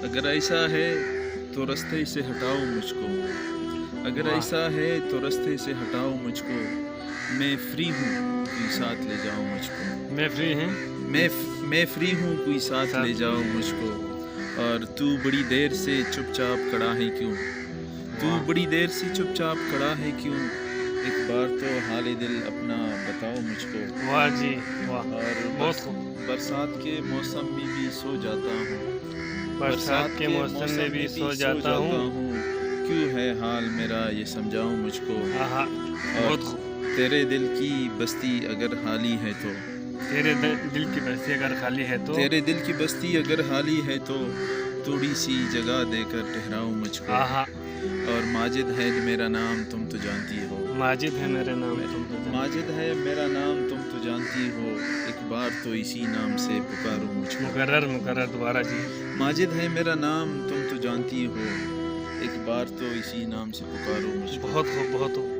اگر ایسا ہے تو رستے سے ہٹاؤ مجھ کو، اگر واہ، ایسا ہے تو رستے سے ہٹاؤ مجھ کو، میں فری ہوں کوئی ساتھ لے جاؤ مجھ کو، میں فری ہیں میں فری ہوں کوئی ساتھ لے جاؤ مجھ کو، اور تو بڑی دیر سے چپ چاپ کھڑا ہے کیوں، تو واہ بڑی دیر سے چپ چاپ کھڑا ہے کیوں، ایک بار تو حال دل اپنا بتاؤ مجھ کو، واہ جی واہ، اور بہت خوب۔ برسات کے موسم میں بھی سو جاتا ہوں، برسات کے موسم میں بھی سو جاتا ہوں۔ کیوں ہے حال میرا یہ سمجھاؤ مجھ کو، آہا، اور بہت خوب۔ تیرے دل کی بستی اگر خالی ہے تو، تیرے دل کی بستی اگر خالی ہے تو، تیرے دل کی بستی اگر خالی ہے تو تھوڑی سی جگہ دے کر ٹھہراؤ مجھ کو، آہا، اور ماجد ہے میرا نام تم تو جانتی ہو، ماجد ہے میرا نام تم تو جانتے ماجد ہے میرا نام تم تو جانتی ہو، ایک بار تو اسی نام سے پکارو مجھ کو، مقرر دوبارہ جی۔ ماجد ہے میرا نام تم تو جانتی ہو، ایک بار تو اسی نام سے پکارو مجھ کو۔ بہت خوب بہت خوب۔